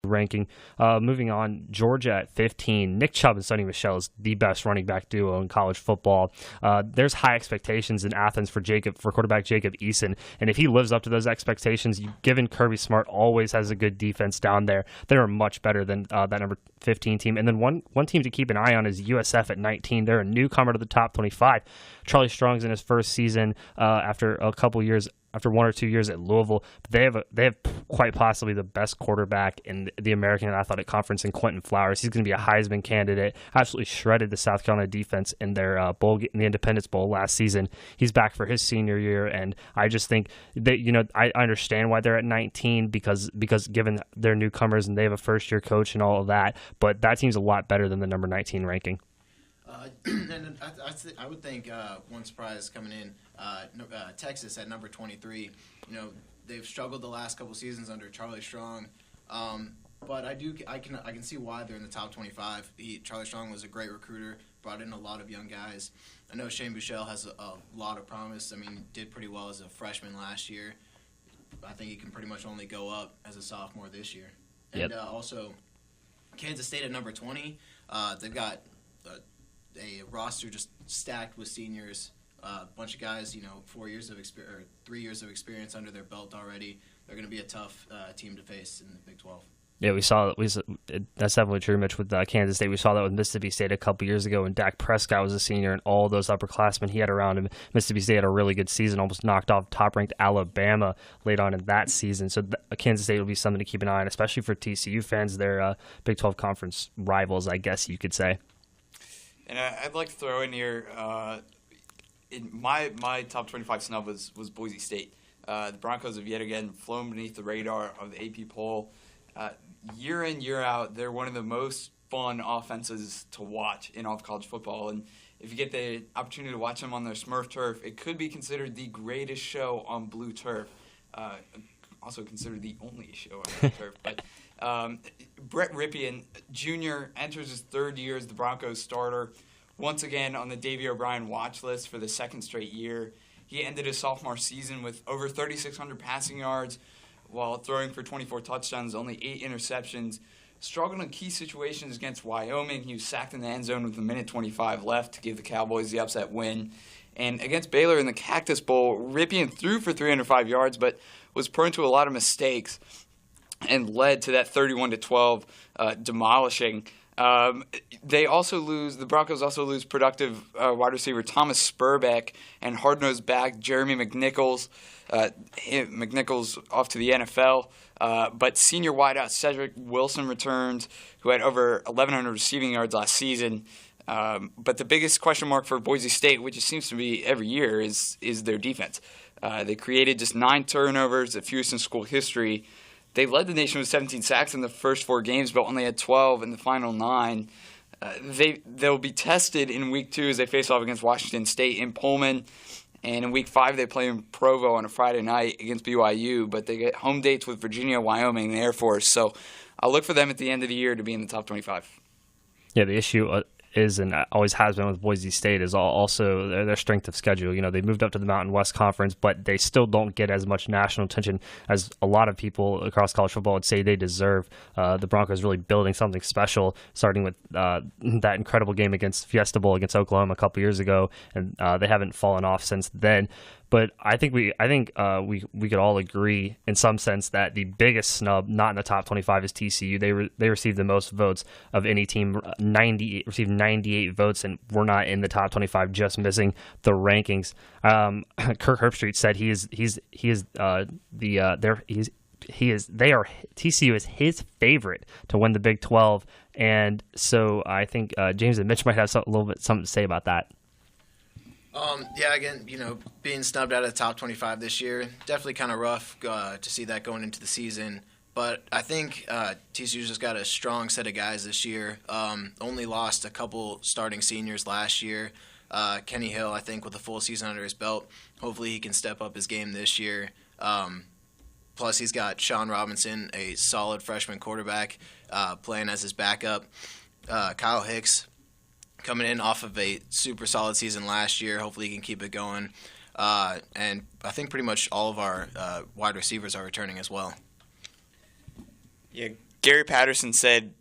ranking. Moving on, Georgia at 15. Nick Chubb and Sonny Michel is the best running back duo in college football. There's high expectations in Athens for quarterback Jacob Eason, and if he lives up to those expectations, given Kirby Smart always has a good defense down there, they are much better than that number 15 team. And then one team to keep an eye on is USF at 19. They're a newcomer to the top 25. Charlie Strong's in his first season after a couple years. After 1 or 2 years at Louisville, they have quite possibly the best quarterback in the American Athletic Conference in Quentin Flowers. He's going to be a Heisman candidate. Absolutely shredded the South Carolina defense in their in the Independence Bowl last season. He's back for his senior year, and I just think that I understand why they're at 19 because given they're newcomers and they have a first year coach and all of that. But that team's a lot better than the number 19 ranking. And I would think one surprise coming in, Texas at number 23. They've struggled the last couple seasons under Charlie Strong, but I can see why they're in the top 25. Charlie Strong was a great recruiter, brought in a lot of young guys. I know Shane Buechele has a lot of promise. I mean, did pretty well as a freshman last year. I think he can pretty much only go up as a sophomore this year. And also, Kansas State at number 20. They've got a roster just stacked with seniors, a bunch of guys, 3 years of experience under their belt already. They're going to be a tough team to face in the Big 12. Yeah, that's definitely true, Mitch, with Kansas State. We saw that with Mississippi State a couple years ago when Dak Prescott was a senior and all those upperclassmen he had around him. Mississippi State had a really good season, almost knocked off top-ranked Alabama late on in that season. So Kansas State will be something to keep an eye on, especially for TCU fans. They're Big 12 conference rivals, I guess you could say. And I'd like to throw in here, in my top 25 snub was Boise State. The Broncos have yet again flown beneath the radar of the AP poll. Year in, year out, they're one of the most fun offenses to watch in all of college football. And if you get the opportunity to watch them on their Smurf turf, it could be considered the greatest show on blue turf. Also considered the only show on blue turf. But Brett Ripien Jr. enters his third year as the Broncos starter, once again on the Davey O'Brien watch list for the second straight year. He ended his sophomore season with over 3,600 passing yards while throwing for 24 touchdowns, only 8 interceptions. Struggled in key situations against Wyoming. He was sacked in the end zone with 1:25 left to give the Cowboys the upset win. And against Baylor in the Cactus Bowl, Ripien threw for 305 yards but was prone to a lot of mistakes and led to that 31-12 demolishing. The Broncos also lose productive wide receiver Thomas Spurbeck and hard-nosed back Jeremy McNichols. McNichols off to the NFL. But senior wideout Cedric Wilson returned, who had over 1,100 receiving yards last season. But the biggest question mark for Boise State, which it seems to be every year, is their defense. They created just 9 turnovers, the fewest in school history. They led the nation with 17 sacks in the first 4 games, but only had 12 in the final 9. They'll be tested in Week 2 as they face off against Washington State in Pullman. And in Week 5, they play in Provo on a Friday night against BYU. But they get home dates with Virginia, Wyoming, and the Air Force. So I'll look for them at the end of the year to be in the top 25. Yeah, the issue is and always has been with Boise State is also their strength of schedule. They moved up to the Mountain West Conference, but they still don't get as much national attention as a lot of people across college football would say they deserve. The Broncos really building something special, starting with that incredible game against Fiesta Bowl against Oklahoma a couple years ago, and they haven't fallen off since then. But I think we could all agree in some sense that the biggest snub, not in the top 25, is TCU. They received the most votes of any team. Received 98 votes, and we're not in the top 25, just missing the rankings. Kirk Herbstreit said TCU is his favorite to win the Big 12, and so I think James and Mitch might have something to say about that. Again, being snubbed out of the top 25 this year, definitely kind of rough to see that going into the season. But I think TCU's just got a strong set of guys this year. Only lost a couple starting seniors last year. Kenny Hill, I think, with a full season under his belt. Hopefully he can step up his game this year. Plus he's got Sean Robinson, a solid freshman quarterback, playing as his backup. Kyle Hicks, coming in off of a super solid season last year. Hopefully he can keep it going. And I think pretty much all of our wide receivers are returning as well. Yeah, Gary Patterson said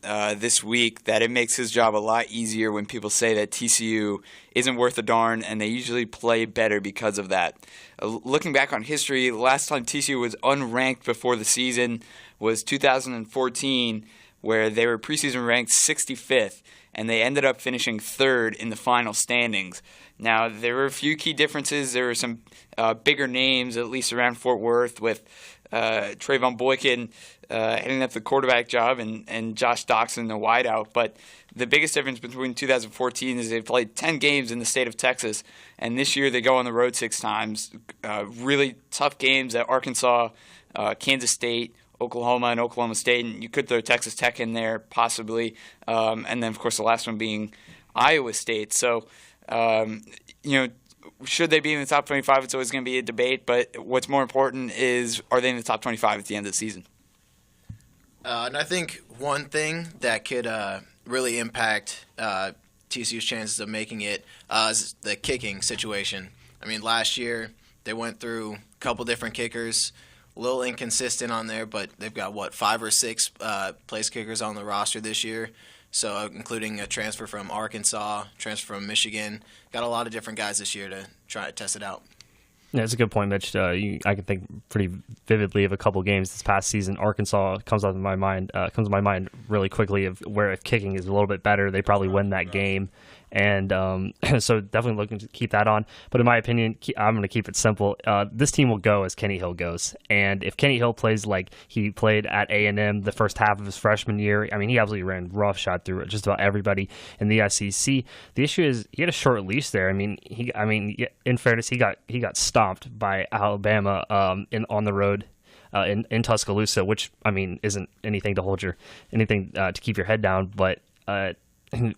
this week that it makes his job a lot easier when people say that TCU isn't worth a darn, and they usually play better because of that. Looking back on history, the last time TCU was unranked before the season was 2014, where they were preseason ranked 65th, and they ended up finishing third in the final standings. Now, there were a few key differences. There were some bigger names, at least around Fort Worth, with Trayvon Boykin heading up the quarterback job and Josh Doxson, the wideout. But the biggest difference between 2014 is they played 10 games in the state of Texas, and this year they go on the road 6 times. Really tough games at Arkansas, Kansas State, Oklahoma, and Oklahoma State, and you could throw Texas Tech in there possibly, and then, of course, the last one being Iowa State. So, should they be in the top 25? It's always going to be a debate, but what's more important is, are they in the top 25 at the end of the season? And I think one thing that could really impact TCU's chances of making it is the kicking situation. I mean, last year they went through a couple different kickers, a little inconsistent on there, but they've got, 5 or 6 place kickers on the roster this year. So including a transfer from Arkansas, transfer from Michigan. Got a lot of different guys this year to try to test it out. Yeah, that's a good point, Mitch. I can think pretty vividly of a couple games this past season. Arkansas comes to my mind really quickly of where if kicking is a little bit better, they probably win that game. And so definitely looking to keep that on. But in my opinion, I'm going to keep it simple. This team will go as Kenny Hill goes. And if Kenny Hill plays like he played at A&M the first half of his freshman year, I mean, he absolutely ran roughshod through just about everybody in the SEC. The issue is he had a short leash there. I mean, in fairness, he got stomped by Alabama on the road. In Tuscaloosa, which I mean isn't anything to keep your head down, but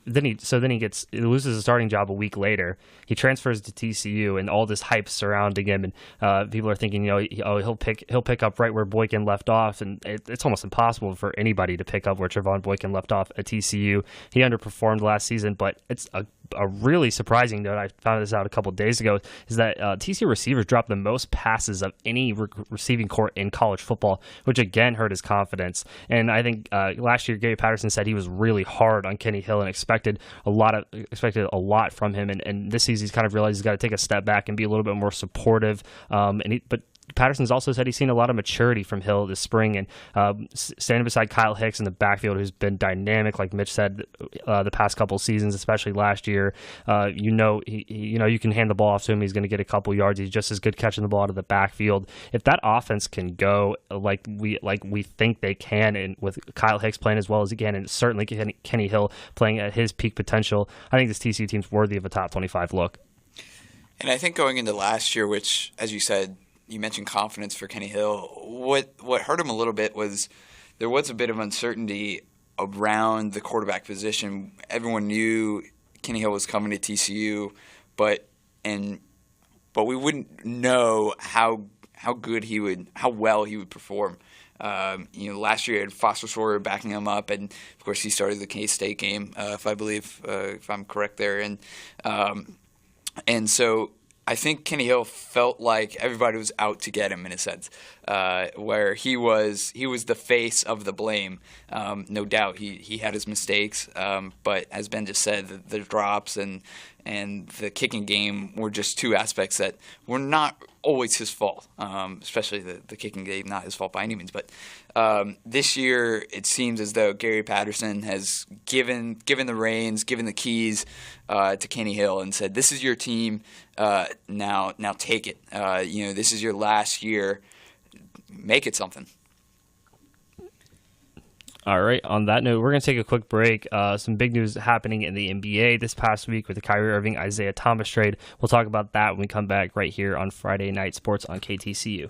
then he loses his starting job a week later. He transfers to TCU, and all this hype surrounding him, and people are thinking, he'll pick up right where Boykin left off, and it's almost impossible for anybody to pick up where Trayvon Boykin left off at TCU. He underperformed last season, but it's a really surprising note. I found this out a couple of days ago, is that TCU receivers dropped the most passes of any receiving corps in college football, which again hurt his confidence. And I think last year Gary Patterson said he was really hard on Kenny Hill and expected a lot from him. And this season he's kind of realized he's got to take a step back and be a little bit more supportive. But Patterson's also said he's seen a lot of maturity from Hill this spring, and standing beside Kyle Hicks in the backfield, who's been dynamic, like Mitch said, the past couple seasons, especially last year. You can hand the ball off to him; he's going to get a couple yards. He's just as good catching the ball out of the backfield. If that offense can go like we think they can, and with Kyle Hicks playing as well as he can, and certainly Kenny Hill playing at his peak potential, I think this TCU team's worthy of a top 25 look. And I think going into last year, which, as you said, you mentioned confidence for Kenny Hill. What hurt him a little bit was there was a bit of uncertainty around the quarterback position. Everyone knew Kenny Hill was coming to TCU, but we wouldn't know how well he would perform. Last year he had Foster Sawyer backing him up, and of course he started the K-State game, if I'm correct there, and so I think Kenny Hill felt like everybody was out to get him in a sense, where he was the face of the blame. No doubt he had his mistakes, but as Ben just said, the drops and the kicking game were just two aspects that were not always his fault, especially the kicking game, not his fault by any means. But this year it seems as though Gary Patterson has given the reins, given the keys to Kenny Hill and said, this is your team, now take it. This is your last year. Make it something. All right. On that note, we're going to take a quick break. Some big news happening in the NBA this past week with the Kyrie Irving, Isaiah Thomas trade. We'll talk about that when we come back right here on Friday Night Sports on KTCU.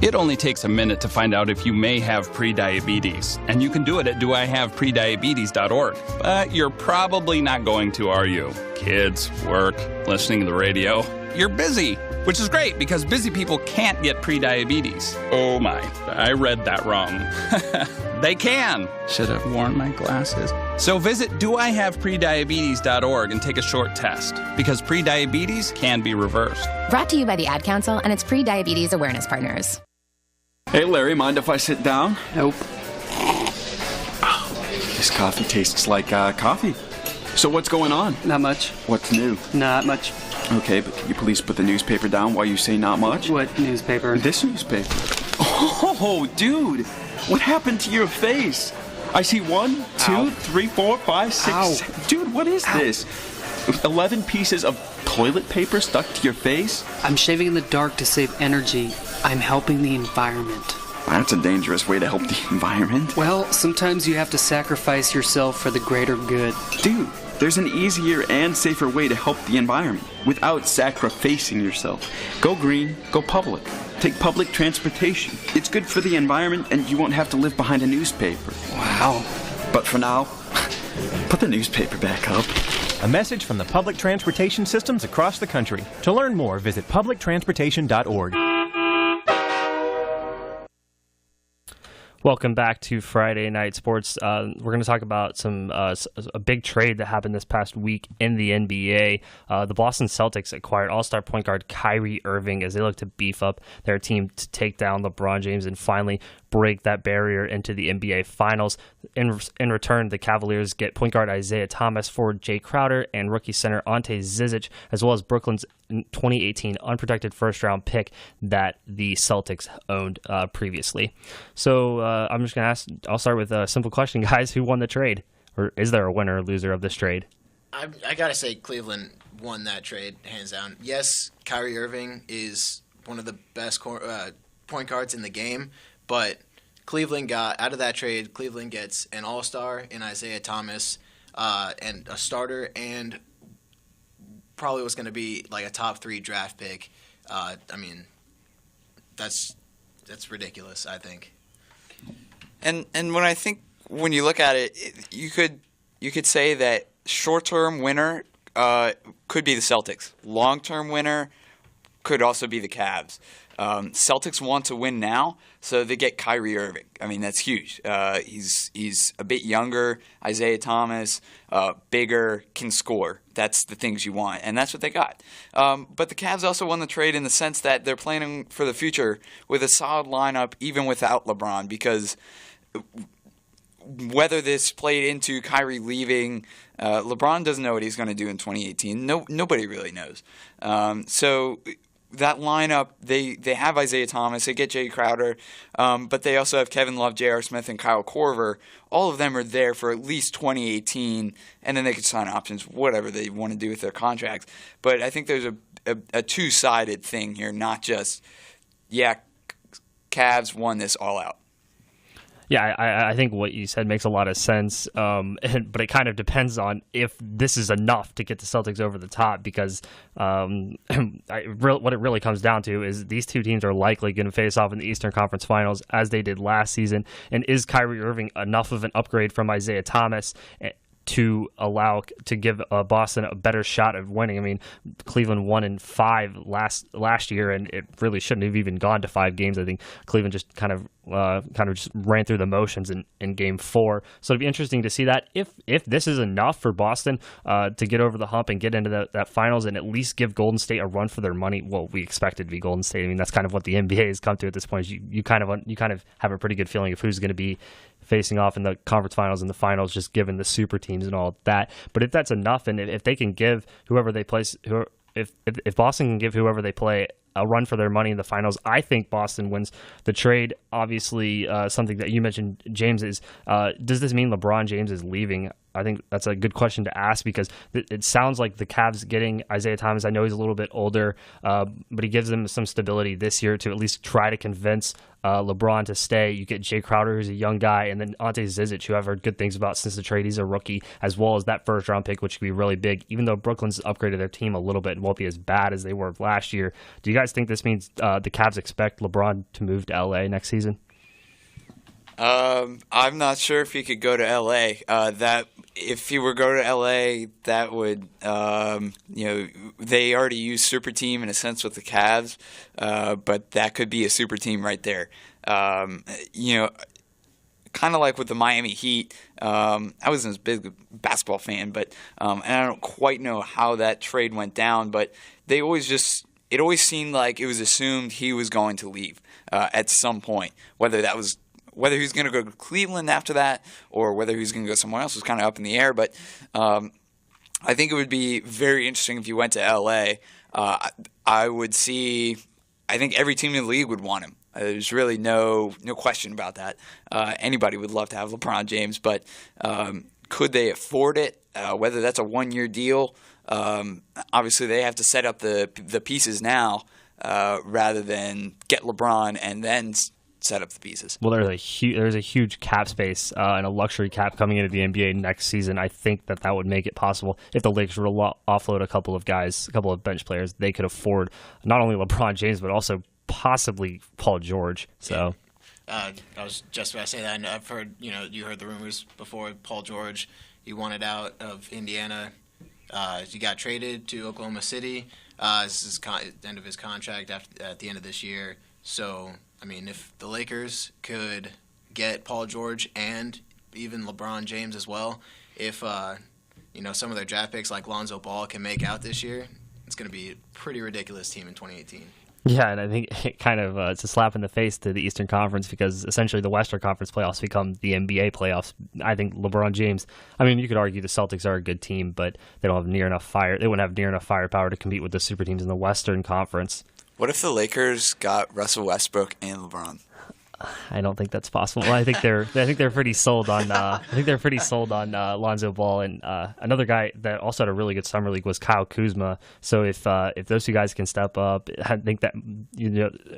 It only takes a minute to find out if you may have prediabetes, and you can do it at doihaveprediabetes.org. But you're probably not going to, are you? Kids, work, listening to the radio. You're busy, which is great because busy people can't get prediabetes. Oh my, I read that wrong. They can. Should have worn my glasses. So visit doihaveprediabetes.org and take a short test, because prediabetes can be reversed. Brought to you by the Ad Council and its pre-diabetes awareness partners. Hey, Larry, mind if I sit down? Nope. This coffee tastes like coffee. So what's going on? Not much. What's new? Not much. Okay, but can you please put the newspaper down while you say not much? What newspaper? This newspaper. Oh, dude. What happened to your face? I see 1, 2, 3, 4, 5, 6. Ow. 7. Dude, what is this? 11 pieces of toilet paper stuck to your face? I'm shaving in the dark to save energy. I'm helping the environment. That's a dangerous way to help the environment. Well, sometimes you have to sacrifice yourself for the greater good. Dude, there's an easier and safer way to help the environment without sacrificing yourself. Go green, go public. Take public transportation. It's good for the environment and you won't have to live behind a newspaper. Wow. But for now, put the newspaper back up. A message from the public transportation systems across the country. To learn more, visit publictransportation.org. Welcome back to Friday Night Sports. We're going to talk about a big trade that happened this past week in the NBA. The Boston Celtics acquired all-star point guard Kyrie Irving as they look to beef up their team to take down LeBron James and finally break that barrier into the NBA Finals. In return, the Cavaliers get point guard Isaiah Thomas, forward Jay Crowder, and rookie center Ante Zizic, as well as Brooklyn's 2018 unprotected first-round pick that the Celtics owned previously. So I'm just going to ask, I'll start with a simple question, guys. Who won the trade? Or is there a winner or loser of this trade? I got to say Cleveland won that trade, hands down. Yes, Kyrie Irving is one of the best point guards in the game, but Cleveland got, out of that trade, Cleveland gets an all-star in Isaiah Thomas and a starter and probably was going to be like a top 3 draft pick. I mean, that's ridiculous, I think. And when you look at it, you could say that short-term winner could be the Celtics. Long-term winner could also be the Cavs. Celtics want to win now, so they get Kyrie Irving. I mean, that's huge. He's a bit younger, Isaiah Thomas, bigger, can score. That's the things you want, and that's what they got. But the Cavs also won the trade in the sense that they're planning for the future with a solid lineup even without LeBron, because whether this played into Kyrie leaving, LeBron doesn't know what he's going to do in 2018. Nobody really knows. So that lineup, they have Isaiah Thomas, they get Jay Crowder, but they also have Kevin Love, J.R. Smith, and Kyle Korver. All of them are there for at least 2018, and then they could sign options, whatever they want to do with their contracts. But I think there's a two-sided thing here, not just, Cavs won this all out. Yeah, I think what you said makes a lot of sense, but it kind of depends on if this is enough to get the Celtics over the top, because what it really comes down to is these two teams are likely going to face off in the Eastern Conference Finals as they did last season, and is Kyrie Irving enough of an upgrade from Isaiah Thomas to give Boston a better shot of winning? I mean, Cleveland won in 5 last year, and it really shouldn't have even gone to 5 games. I think Cleveland just kind of just ran through the motions in Game 4. So it'd be interesting to see that if this is enough for Boston to get over the hump and get into that finals and at least give Golden State a run for their money. Well, we expect it to be Golden State. I mean, that's kind of what the NBA has come to at this point. You kind of have a pretty good feeling of who's going to be facing off in the conference finals and the finals, just given the super teams and all that. But if that's enough, and if they can give whoever they play, if Boston can give whoever they play a run for their money in the finals, I think Boston wins the trade. Obviously, something that you mentioned, James, is does this mean LeBron James is leaving? I think that's a good question to ask, because it sounds like the Cavs getting Isaiah Thomas, I know he's a little bit older, but he gives them some stability this year to at least try to convince LeBron to stay. You get Jay Crowder, who's a young guy, and then Ante Zizic, who I've heard good things about since the trade. He's a rookie, as well as that first-round pick, which could be really big. Even though Brooklyn's upgraded their team a little bit and won't be as bad as they were last year, do you guys think this means the Cavs expect LeBron to move to LA next season? I'm not sure if he could go to LA. That if he were to go to LA, that would, they already use super team in a sense with the Cavs, but that could be a super team right there. Kind of like with the Miami Heat. I wasn't as big a basketball fan, but and I don't quite know how that trade went down, but they always just it always seemed like it was assumed he was going to leave at some point. Whether he was going to go to Cleveland after that or whether he was going to go somewhere else was kind of up in the air. But I think it would be very interesting if he went to L.A. I would see – I think every team in the league would want him. There's really no question about that. Anybody would love to have LeBron James, but could they afford it? Whether that's a one-year deal, obviously they have to set up the pieces now rather than get LeBron and then set up the pieces. Well, there's a huge cap space and a luxury cap coming into the NBA next season. I think that would make it possible if the Lakers were to offload a couple of guys, a couple of bench players. They could afford not only LeBron James but also possibly Paul George. So I was just about to say that. And I've heard, you heard the rumors before. Paul George, he wanted out of Indiana. He got traded to Oklahoma City. This is the end of his contract at the end of this year. So, I mean, if the Lakers could get Paul George and even LeBron James as well, if some of their draft picks like Lonzo Ball can make out this year, it's going to be a pretty ridiculous team in 2018. Yeah, and I think it kind of it's a slap in the face to the Eastern Conference because essentially the Western Conference playoffs become the NBA playoffs. I think LeBron James, I mean, you could argue the Celtics are a good team, but they don't have near enough fire. They wouldn't have near enough firepower to compete with the super teams in the Western Conference. What if the Lakers got Russell Westbrook and LeBron? I don't think that's possible. Well, I think they're pretty sold on Lonzo Ball, and another guy that also had a really good summer league was Kyle Kuzma. So if those two guys can step up, I think that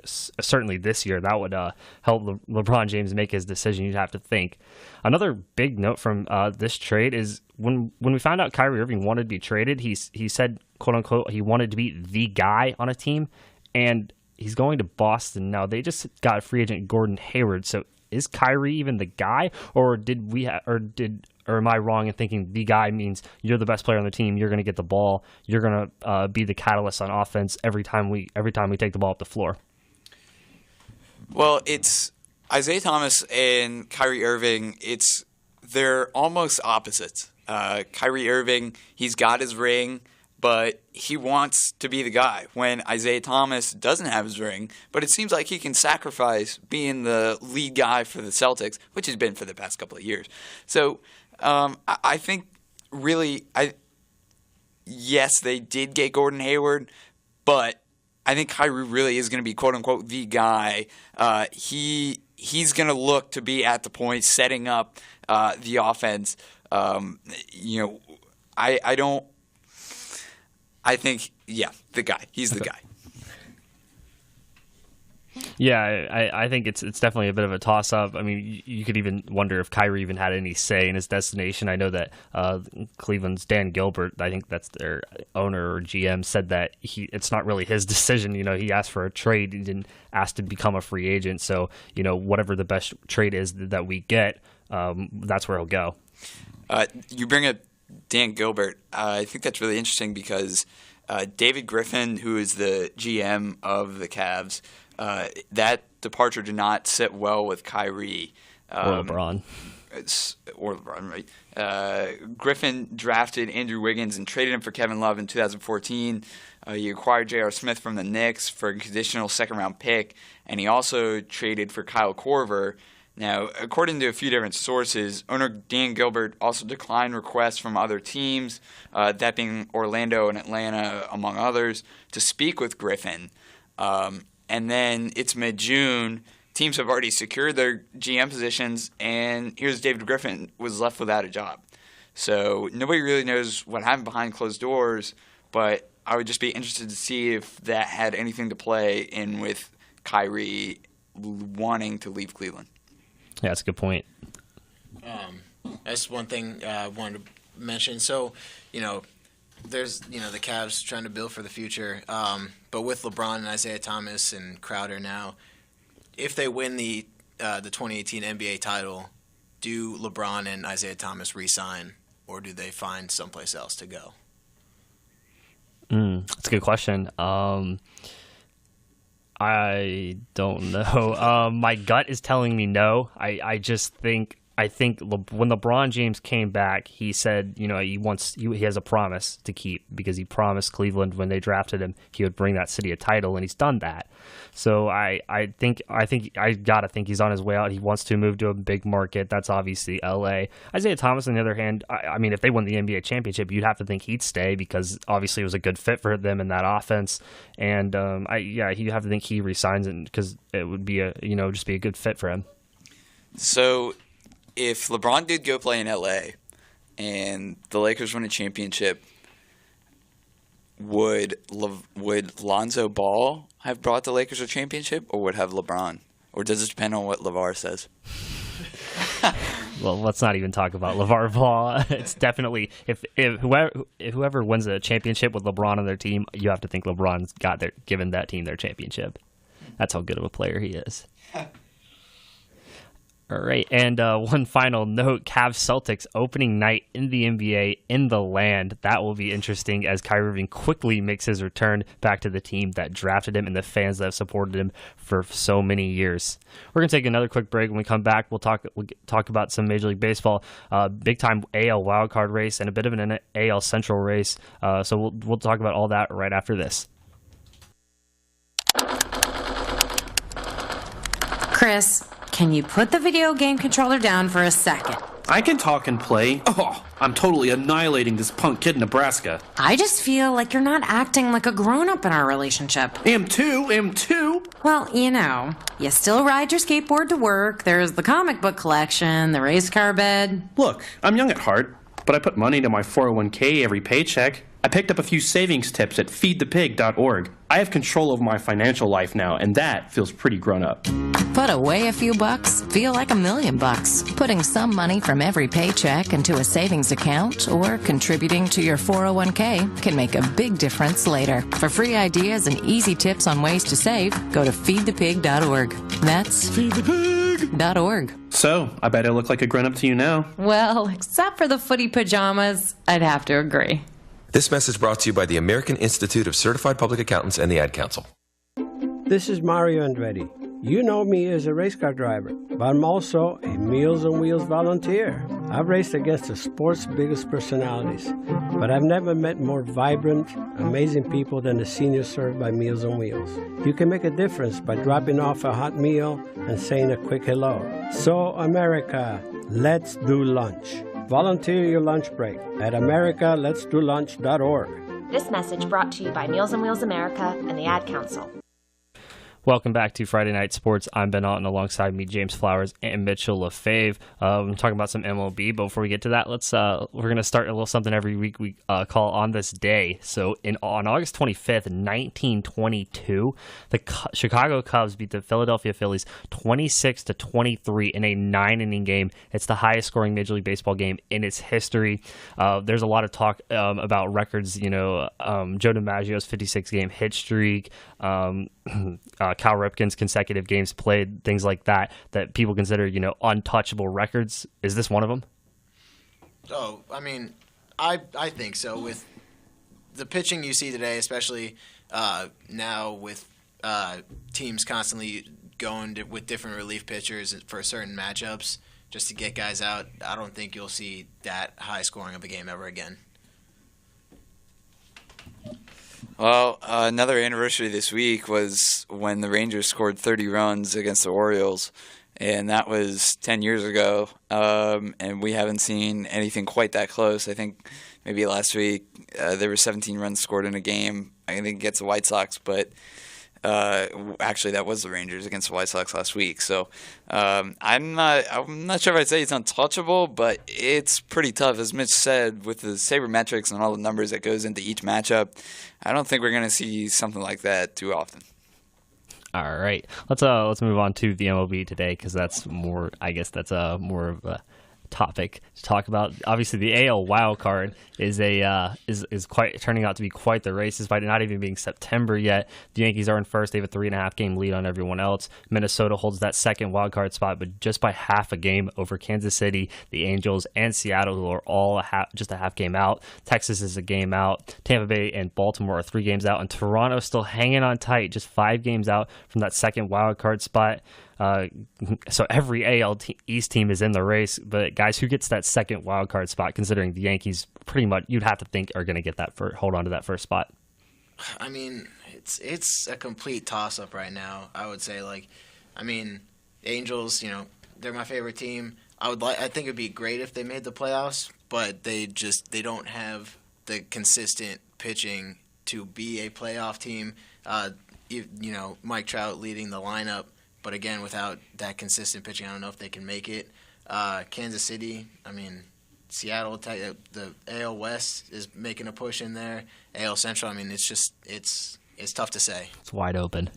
certainly this year that would help LeBron James make his decision. You'd have to think. Another big note from this trade is when we found out Kyrie Irving wanted to be traded, he said, quote unquote, he wanted to be the guy on a team, and he's going to Boston now. They just got free agent Gordon Hayward. So is Kyrie even the guy, or am I wrong in thinking the guy means you're the best player on the team? You're going to get the ball. You're going to be the catalyst on offense every time we take the ball up the floor. Well, it's Isaiah Thomas and Kyrie Irving. They're almost opposites. Kyrie Irving, he's got his ring, but he wants to be the guy. When Isaiah Thomas doesn't have his ring, but it seems like he can sacrifice being the lead guy for the Celtics, which he's been for the past couple of years. So I think really, yes, they did get Gordon Hayward, but I think Kyrie really is going to be, quote-unquote, the guy. He's going to look to be at the point setting up the offense. I think, the guy. He's the guy. Yeah, I think it's definitely a bit of a toss-up. I mean, you could even wonder if Kyrie even had any say in his destination. I know that Cleveland's Dan Gilbert, I think that's their owner or GM, said that it's not really his decision. He asked for a trade. He didn't ask to become a free agent. So, whatever the best trade is that we get, that's where he'll go. You bring up Dan Gilbert. I think that's really interesting because David Griffin, who is the GM of the Cavs, that departure did not sit well with Kyrie. Or LeBron. Right? Griffin drafted Andrew Wiggins and traded him for Kevin Love in 2014. He acquired J.R. Smith from the Knicks for a conditional second-round pick, and he also traded for Kyle Korver. Now, according to a few different sources, owner Dan Gilbert also declined requests from other teams, that being Orlando and Atlanta, among others, to speak with Griffin. And then it's mid-June. Teams have already secured their GM positions, and here's David Griffin was left without a job. So nobody really knows what happened behind closed doors, but I would just be interested to see if that had anything to play in with Kyrie wanting to leave Cleveland. Yeah, that's a good point. That's one thing I wanted to mention. So, there's, the Cavs trying to build for the future. But with LeBron and Isaiah Thomas and Crowder now, if they win the 2018 NBA title, do LeBron and Isaiah Thomas re-sign, or do they find someplace else to go? That's a good question. I don't know. My gut is telling me no. I just think I think when LeBron James came back, he said, he has a promise to keep, because he promised Cleveland when they drafted him he would bring that city a title, and he's done that. So I gotta think he's on his way out. He wants to move to a big market. That's obviously LA. Isaiah Thomas, on the other hand, I mean, if they won the NBA championship, you'd have to think he'd stay, because obviously it was a good fit for them in that offense. And you have to think he resigns, because it would be just be a good fit for him. So, if LeBron did go play in LA and the Lakers win a championship, would Lonzo Ball have brought the Lakers a championship, or would have LeBron? Or does it depend on what LeVar says? Well, let's not even talk about LeVar Ball. It's definitely if whoever wins a championship with LeBron on their team, you have to think LeBron's given that team their championship. That's how good of a player he is. All right, and one final note, Cavs-Celtics opening night in the NBA in the land. That will be interesting as Kyrie Irving quickly makes his return back to the team that drafted him and the fans that have supported him for so many years. We're going to take another quick break. When we come back, we'll talk about some Major League Baseball, big-time AL wildcard race, and a bit of an AL Central race. So we'll talk about all that right after this. Chris, can you put the video game controller down for a second? I can talk and play. Oh, I'm totally annihilating this punk kid in Nebraska. I just feel like you're not acting like a grown-up in our relationship. Am too. Well, you still ride your skateboard to work, there's the comic book collection, the race car bed. Look, I'm young at heart, but I put money into my 401k every paycheck. I picked up a few savings tips at feedthepig.org. I have control over my financial life now, and that feels pretty grown up. Put away a few bucks, feel like $1 million bucks. Putting some money from every paycheck into a savings account or contributing to your 401k can make a big difference later. For free ideas and easy tips on ways to save, go to feedthepig.org. That's feedthepig.org. So, I bet I look like a grown-up to you now. Well, except for the footy pajamas, I'd have to agree. This message brought to you by the American Institute of Certified Public Accountants and the Ad Council. This is Mario Andretti. You know me as a race car driver, but I'm also a Meals on Wheels volunteer. I've raced against the sport's biggest personalities, but I've never met more vibrant, amazing people than the seniors served by Meals on Wheels. You can make a difference by dropping off a hot meal and saying a quick hello. So, America, let's do lunch. Volunteer your lunch break at americaletsdolunch.org. This message brought to you by Meals on Wheels America and the Ad Council. Welcome back to Friday Night Sports. I'm Ben Alton, alongside me, James Flowers and Mitchell LaFave. I'm talking about some MLB, but before we get to that, we're going to start a little something every week we call On This Day. So on August 25th, 1922, the Chicago Cubs beat the Philadelphia Phillies 26-23 in a 9-inning game. It's the highest scoring Major League Baseball game in its history. There's a lot of talk about records, Joe DiMaggio's 56-game hit streak, Cal Ripken's consecutive games played, things like that people consider, untouchable records. Is this one of them? Oh, I mean, I think so. With the pitching you see today, especially now with teams constantly going with different relief pitchers for certain matchups just to get guys out, I don't think you'll see that high scoring of a game ever again. Well, another anniversary this week was when the Rangers scored 30 runs against the Orioles, and that was 10 years ago, and we haven't seen anything quite that close. I think maybe last week there were 17 runs scored in a game, I think against the White Sox, but actually that was the Rangers against the White Sox last week. So I'm not sure if I'd say it's untouchable, but it's pretty tough. As Mitch said, with the sabermetrics and all the numbers that goes into each matchup, I don't think we're going to see something like that too often. All right, let's move on to the MLB today, because that's more. I guess that's more of a topic to talk about. Obviously, the AL wild card is quite turning out to be quite the race, despite it not even being September yet. The Yankees are in first; they have a 3.5 game lead on everyone else. Minnesota holds that second wild card spot, but just by half a game over Kansas City, the Angels, and Seattle, who are all just a half game out. Texas is a game out. Tampa Bay and Baltimore are 3 games out, and Toronto still hanging on tight, just 5 games out from that second wild card spot. So every AL East team is in the race, but guys, who gets that second wild card spot? Considering the Yankees, pretty much you'd have to think are going to get that hold on to that first spot. I mean, it's a complete toss up right now. I would say, Angels, they're my favorite team. I think it'd be great if they made the playoffs, but they don't have the consistent pitching to be a playoff team. Mike Trout leading the lineup, but again, without that consistent pitching, I don't know if they can make it. Kansas City, Seattle, the AL West is making a push in there. AL Central, it's tough to say. It's wide open.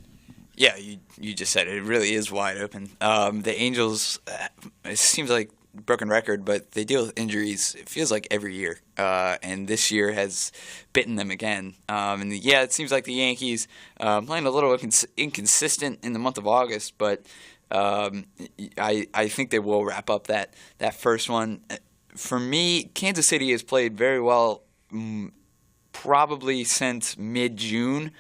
Yeah, you just said it. It really is wide open. The Angels, it seems like broken record, but they deal with injuries, it feels like every year. And this year has bitten them again. It seems like the Yankees playing a little inconsistent in the month of August, but I think they will wrap up that first one. For me, Kansas City has played very well probably since mid-June.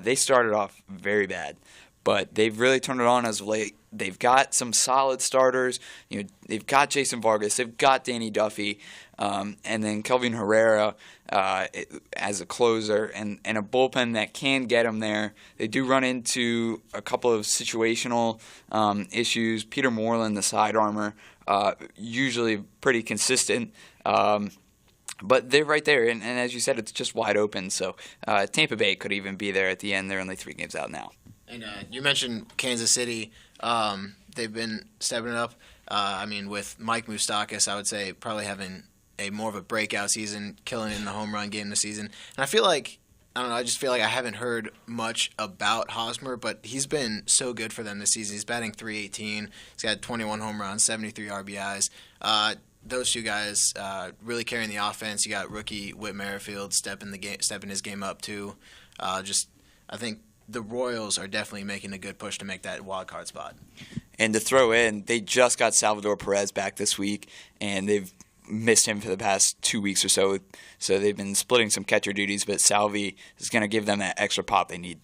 They started off very bad, but they've really turned it on as of late. They've got some solid starters. They've got Jason Vargas. They've got Danny Duffy, and then Kelvin Herrera as a closer, and a bullpen that can get them there. They do run into a couple of situational issues. Peter Moreland, the side armor, usually pretty consistent. But they're right there, and as you said, it's just wide open. So Tampa Bay could even be there at the end. They're only 3 games out now. And you mentioned Kansas City. They've been stepping it up. With Mike Moustakas, I would say probably having a more of a breakout season, killing in the home run game this season. And I feel like, I just feel like I haven't heard much about Hosmer, but he's been so good for them this season. He's batting .318. He's got 21 home runs, 73 RBIs. Those two guys really carrying the offense. You got rookie Whit Merrifield stepping his game up too. I think the Royals are definitely making a good push to make that wild card spot. And to throw in, they just got Salvador Perez back this week, and they've missed him for the past 2 weeks or so. So they've been splitting some catcher duties, but Salvi is going to give them that extra pop they need.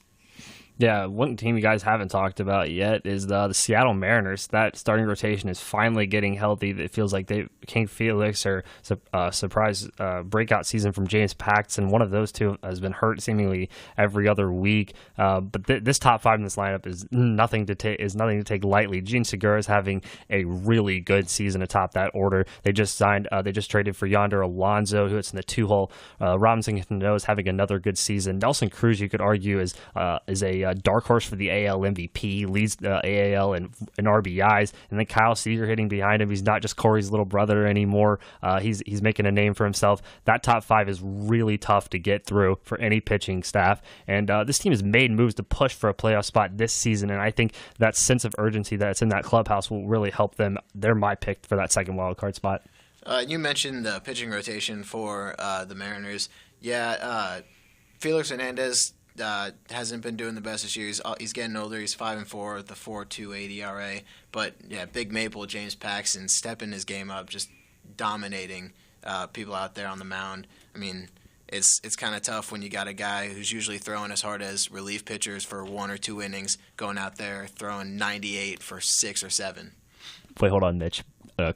Yeah, one team you guys haven't talked about yet is the Seattle Mariners. That starting rotation is finally getting healthy. It feels like King Felix or surprise breakout season from James Paxton. One of those two has been hurt seemingly every other week. But this top 5 in this lineup is nothing to take lightly. Gene Segura is having a really good season atop that order. They just traded for Yonder Alonso, who hits in the 2-hole. Robinson Cano is having another good season. Nelson Cruz, you could argue, is a dark horse for the AL MVP, leads the AL in RBIs, and then Kyle Seager hitting behind him. He's not just Corey's little brother anymore. He's making a name for himself. That top 5 is really tough to get through for any pitching staff, and this team has made moves to push for a playoff spot this season, and I think that sense of urgency that's in that clubhouse will really help them. They're my pick for that second wild card spot. You mentioned the pitching rotation for the Mariners. Yeah, Felix Hernandez hasn't been doing the best this year. He's getting older. He's 5-4 with the 4.28 ERA. But yeah, Big Maple, James Paxton stepping his game up, just dominating people out there on the mound. It's kind of tough when you got a guy who's usually throwing as hard as relief pitchers for 1 or 2 innings, going out there throwing 98 for 6 or 7. Wait, hold on, Mitch.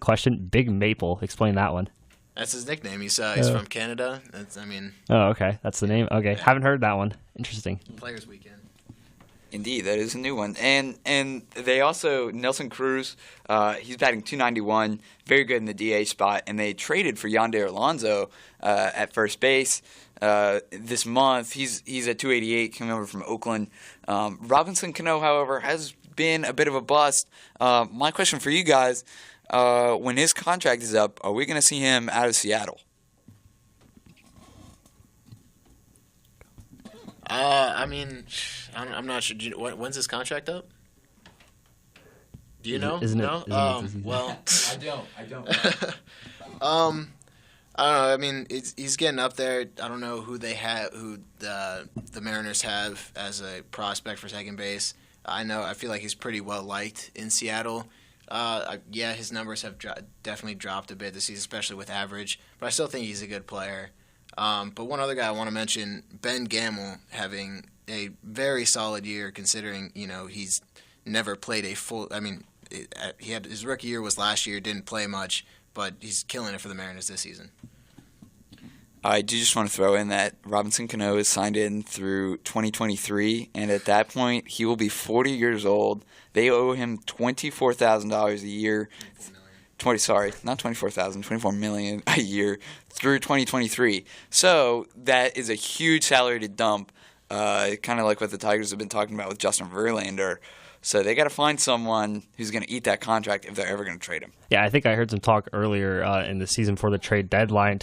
Question: Big Maple. Explain that one. That's his nickname. He's from Canada. Oh, okay. That's the name. Okay, haven't heard that one. Interesting. Players Weekend. Indeed, that is a new one. And they also, Nelson Cruz, he's batting .291, very good in the DH spot, and they traded for Yonder Alonso at first base this month. He's at .288, coming over from Oakland. Robinson Cano, however, has been a bit of a bust. My question for you guys, when his contract is up, are we going to see him out of Seattle? I'm not sure. When's his contract up? Do you know? Isn't no? it Well, I don't. I don't know. He's getting up there. I don't know who the Mariners have as a prospect for second base. I feel like he's pretty well liked in Seattle. His numbers have definitely dropped a bit this season, especially with average. But I still think he's a good player. But one other guy I want to mention, Ben Gamel, having a very solid year considering, he's never played a full. I mean, he had his rookie year was last year, didn't play much, but he's killing it for the Mariners this season. I do just want to throw in that Robinson Cano is signed in through 2023, and at that point, he will be 40 years old. They owe him $24,000 a year. $24 million a year through 2023. So that is a huge salary to dump, kind of like what the Tigers have been talking about with Justin Verlander. So they got to find someone who's going to eat that contract if they're ever going to trade him. Yeah, I think I heard some talk earlier in the season for the trade deadline.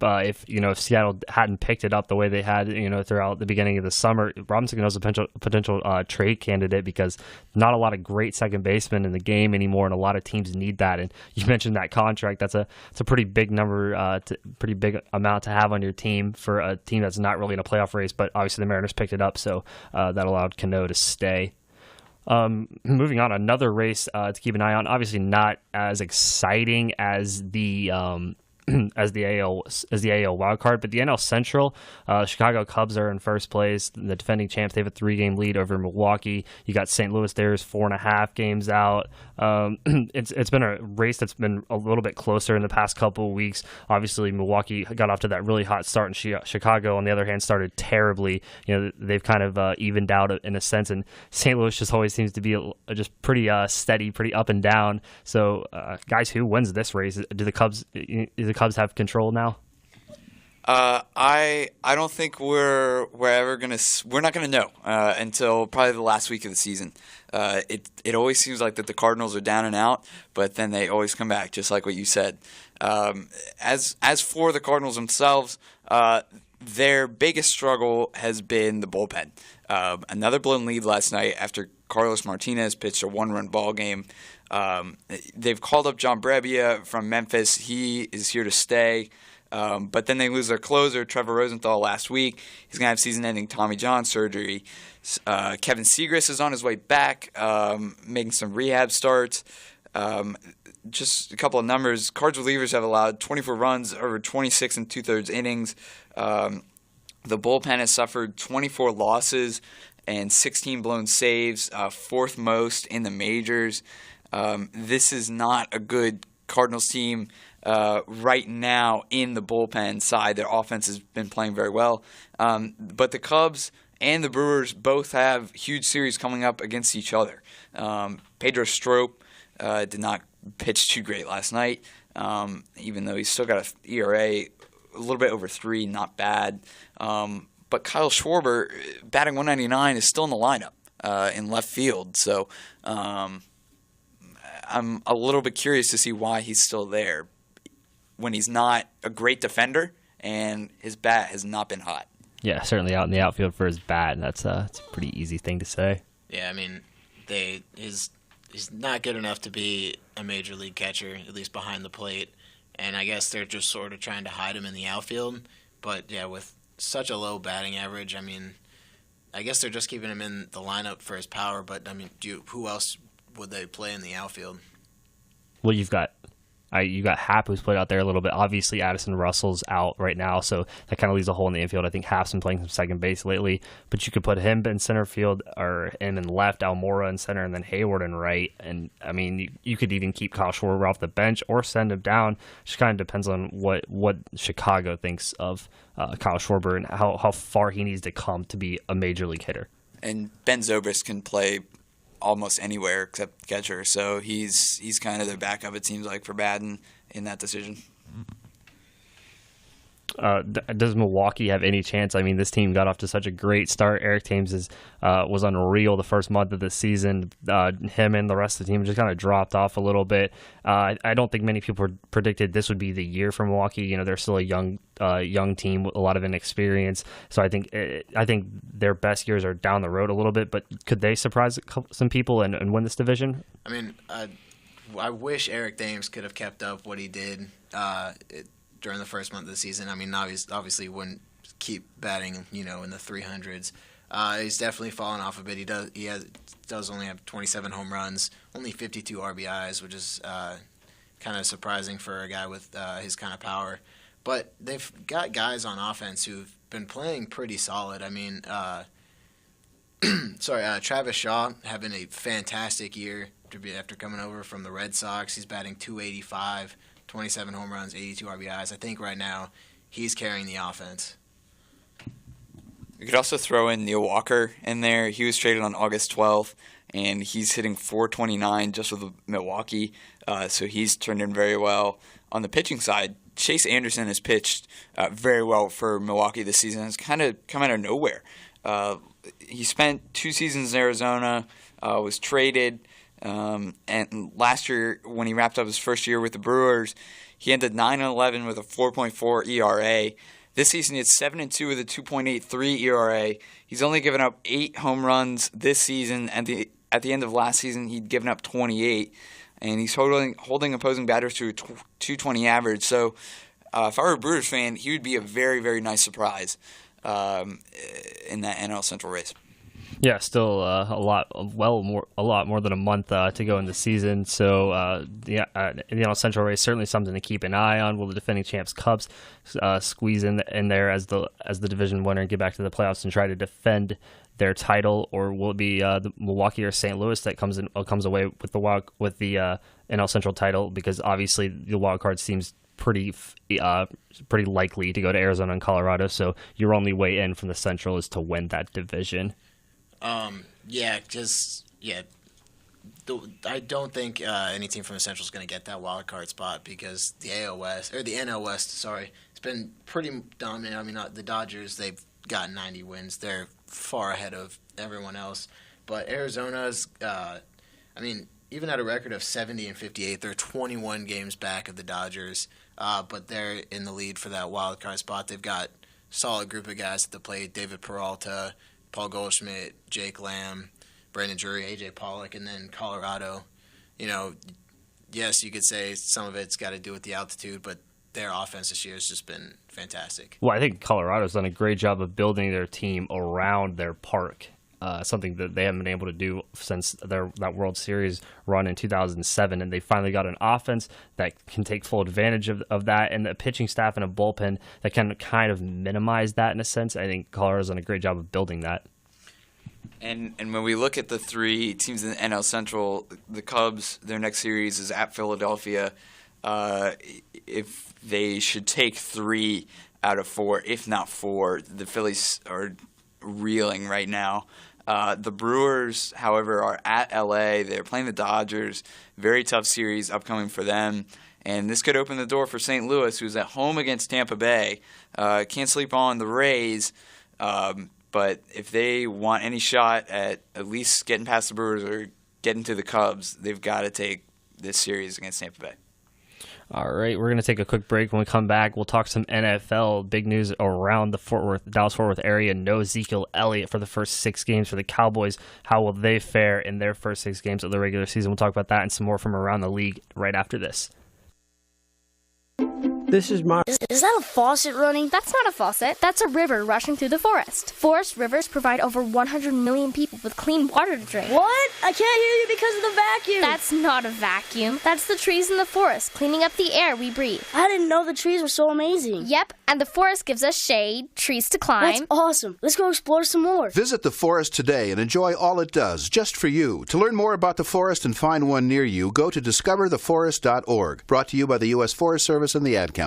If Seattle hadn't picked it up the way they had, throughout the beginning of the summer, Robinson Cano's a potential trade candidate because not a lot of great second basemen in the game anymore, and a lot of teams need that. And you mentioned that contract; it's a pretty big number, pretty big amount to have on your team for a team that's not really in a playoff race. But obviously, the Mariners picked it up, so that allowed Cano to stay. Moving on, another race to keep an eye on. Obviously, not as exciting as the as the AL wild card, but the NL Central, Chicago Cubs are in first place. The defending champs, they have a 3-game lead over Milwaukee. You got St. Louis there is 4.5 games out. It's been a race that's been a little bit closer in the past couple of weeks. Obviously, Milwaukee got off to that really hot start, and Chicago, on the other hand, started terribly. They've kind of evened out in a sense, and St. Louis just always seems to be just pretty steady, pretty up and down. So, guys, who wins this race? Do the Cubs have control now? I don't think we're not gonna know until probably the last week of the season. It always seems like that the Cardinals are down and out, but then they always come back, just like what you said. As for the Cardinals themselves, their biggest struggle has been the bullpen. Another blown lead last night after Carlos Martinez pitched a 1-run ball game. They've called up John Brebbia from Memphis. He is here to stay. But then they lose their closer, Trevor Rosenthal, last week. He's going to have season-ending Tommy John surgery. Kevin Segras is on his way back, making some rehab starts. Just a couple of numbers. Cards relievers have allowed 24 runs over 26 and 2/3 innings. The bullpen has suffered 24 losses and 16 blown saves, fourth most in the majors. This is not a good Cardinals team right now in the bullpen side. Their offense has been playing very well. But the Cubs and the Brewers both have huge series coming up against each other. Pedro Strop did not pitch too great last night, even though he's still got an ERA a little bit over 3, not bad. But Kyle Schwarber, batting 199, is still in the lineup in left field. So I'm a little bit curious to see why he's still there when he's not a great defender and his bat has not been hot. Yeah, certainly out in the outfield for his bat, and it's a pretty easy thing to say. Yeah, I mean, he's not good enough to be a major league catcher, at least behind the plate. And I guess they're just sort of trying to hide him in the outfield. But, yeah, with such a low batting average, I mean, I guess they're just keeping him in the lineup for his power. But, I mean, who else would they play in the outfield? Well, you got Happ, who's played out there a little bit. Obviously, Addison Russell's out right now, so that kind of leaves a hole in the infield. I think Happ's been playing some second base lately, but you could put him in center field or him in left, Almora in center, and then Hayward in right. And, I mean, you could even keep Kyle Schwarber off the bench or send him down. Just kind of depends on what Chicago thinks of Kyle Schwarber and how far he needs to come to be a major league hitter. And Ben Zobrist can play almost anywhere except catcher, so he's kind of their backup, it seems like, for Baden in that decision. Does Milwaukee have any chance? I mean, this team got off to such a great start. Eric Thames was unreal the first month of the season. Him and the rest of the team just kind of dropped off a little bit. I don't think many people predicted this would be the year for Milwaukee. They're still a young team with a lot of inexperience. So I think their best years are down the road a little bit. But could they surprise some people and win this division? I mean, I wish Eric Thames could have kept up what he did during the first month of the season. I mean, obviously wouldn't keep batting, in the 300s. He's definitely fallen off a bit. He does only have 27 home runs, only 52 RBIs, which is kind of surprising for a guy with his kind of power. But they've got guys on offense who've been playing pretty solid. I mean, Travis Shaw having a fantastic year after coming over from the Red Sox. He's batting .285, 27 home runs, 82 RBIs. I think right now he's carrying the offense. You could also throw in Neil Walker in there. He was traded on August 12th, and he's hitting .429 just with Milwaukee, so he's turned in very well. On the pitching side, Chase Anderson has pitched very well for Milwaukee this season. It's kind of come out of nowhere. He spent 2 seasons in Arizona, was traded, and last year when he wrapped up his first year with the Brewers, he ended 9-11 with a 4.4 ERA. This season, it's 7-2 with a 2.83 ERA. He's only given up 8 home runs this season. At the end of last season, he'd given up 28, and he's holding opposing batters to a 220 average. So, if I were a Brewers fan, he would be a very, very nice surprise in that NL Central race. Yeah, still a lot more than a month to go in the season. So, the NL Central race certainly something to keep an eye on. Will the defending champs Cubs squeeze in there as the division winner and get back to the playoffs and try to defend their title, or will it be the Milwaukee or St. Louis that comes away with the NL Central title? Because obviously the wild card seems pretty likely to go to Arizona and Colorado. So your only way in from the Central is to win that division. I don't think any team from the Central is going to get that wild card spot because the NL West, it's been pretty dominant. I mean, the Dodgers, they've got 90 wins. They're far ahead of everyone else. But Arizona's, even at a record of 70-58, they're 21 games back of the Dodgers. But they're in the lead for that wild card spot. They've got a solid group of guys at the plate: David Peralta, Paul Goldschmidt, Jake Lamb, Brandon Drury, A.J. Pollock, and then Colorado. Yes, you could say some of it's got to do with the altitude, but their offense this year has just been fantastic. Well, I think Colorado's done a great job of building their team around their park, something that they haven't been able to do since that World Series run in 2007, and they finally got an offense that can take full advantage of that, and a pitching staff and a bullpen that can kind of minimize that in a sense. I think Colorado's done a great job of building that. And when we look at the 3 teams in the NL Central, the Cubs, their next series is at Philadelphia. If they should take 3 out of 4, if not 4, the Phillies are reeling right now. The Brewers, however, are at L.A. They're playing the Dodgers. Very tough series upcoming for them. And this could open the door for St. Louis, who's at home against Tampa Bay. Can't sleep on the Rays. But if they want any shot at least getting past the Brewers or getting to the Cubs, they've got to take this series against Tampa Bay. All right, we're going to take a quick break. When we come back, we'll talk some NFL. Big news around the Dallas-Fort Worth area. No Ezekiel Elliott for the first 6 games for the Cowboys. How will they fare in their first 6 games of the regular season? We'll talk about that and some more from around the league right after this. This is Mark. Is that a faucet running? That's not a faucet. That's a river rushing through the forest. Forest rivers provide over 100 million people with clean water to drink. What? I can't hear you because of the vacuum. That's not a vacuum. That's the trees in the forest cleaning up the air we breathe. I didn't know the trees were so amazing. Yep, and the forest gives us shade, trees to climb. That's awesome. Let's go explore some more. Visit the forest today and enjoy all it does, just for you. To learn more about the forest and find one near you, go to discovertheforest.org. Brought to you by the U.S. Forest Service and the Ad Council.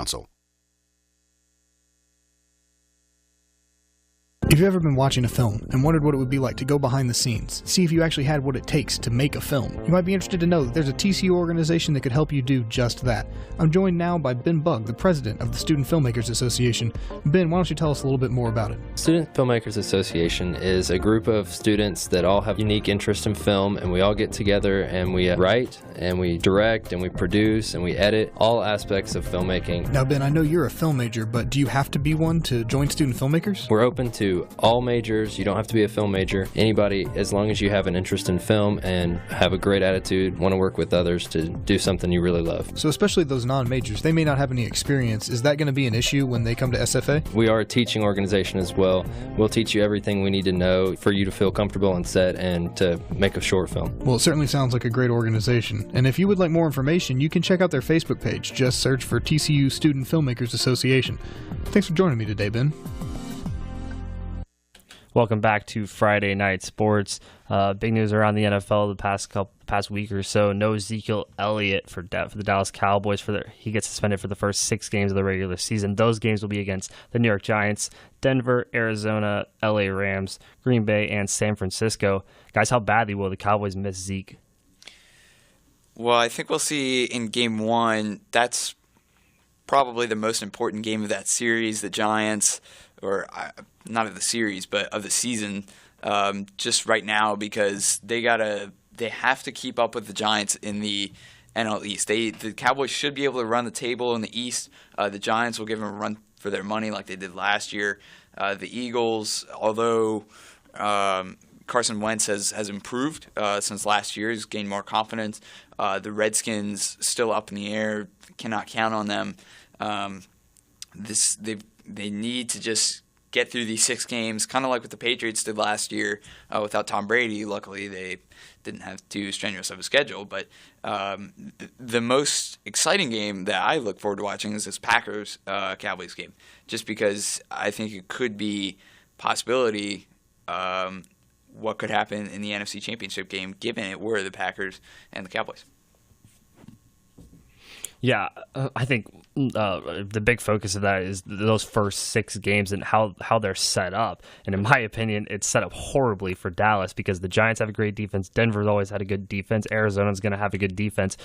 If you've ever been watching a film and wondered what it would be like to go behind the scenes, see if you actually had what it takes to make a film, you might be interested to know that there's a TCU organization that could help you do just that. I'm joined now by Ben Bugg, the president of the Student Filmmakers Association. Ben, why don't you tell us a little bit more about it? Student Filmmakers Association is a group of students that all have unique interest in film, and we all get together and we write and we direct and we produce and we edit all aspects of filmmaking. Now, Ben, I know you're a film major, but do you have to be one to join Student Filmmakers? We're open to all majors. You don't have to be a film major. Anybody, as long as you have an interest in film and have a great attitude, want to work with others to do something you really love. So especially those non-majors, they may not have any experience. Is that going to be an issue when they come to SFA? We are a teaching organization as well. We'll teach you everything we need to know for you to feel comfortable on set and to make a short film. Well, it certainly sounds like a great organization. And if you would like more information, you can check out their Facebook page. Just search for TCU Student Filmmakers Association. Thanks for joining me today, Ben. Welcome back to Friday Night Sports. Big news around the NFL the past week or so. No Ezekiel Elliott for the Dallas Cowboys. He gets suspended for the first 6 games of the regular season. Those games will be against the New York Giants, Denver, Arizona, LA Rams, Green Bay, and San Francisco. Guys, how badly will the Cowboys miss Zeke? Well, I think we'll see in Game 1. That's probably the most important game of that series. The Giants, not of the series, but of the season, just right now, because they have to keep up with the Giants in the NL East. The Cowboys should be able to run the table in the East. The Giants will give them a run for their money like they did last year. The Eagles, although Carson Wentz has improved since last year, he's gained more confidence. The Redskins still up in the air, cannot count on them. They need to just get through these 6 games, kind of like what the Patriots did last year without Tom Brady. Luckily, they didn't have too strenuous of a schedule. But the most exciting game that I look forward to watching is this Packers-Cowboys game, just because I think it could be possibility what could happen in the NFC Championship game, given it were the Packers and the Cowboys. Yeah, I think the big focus of that is those first 6 games and how they're set up. And in my opinion, it's set up horribly for Dallas because the Giants have a great defense. Denver's always had a good defense. Arizona's going to have a good defense.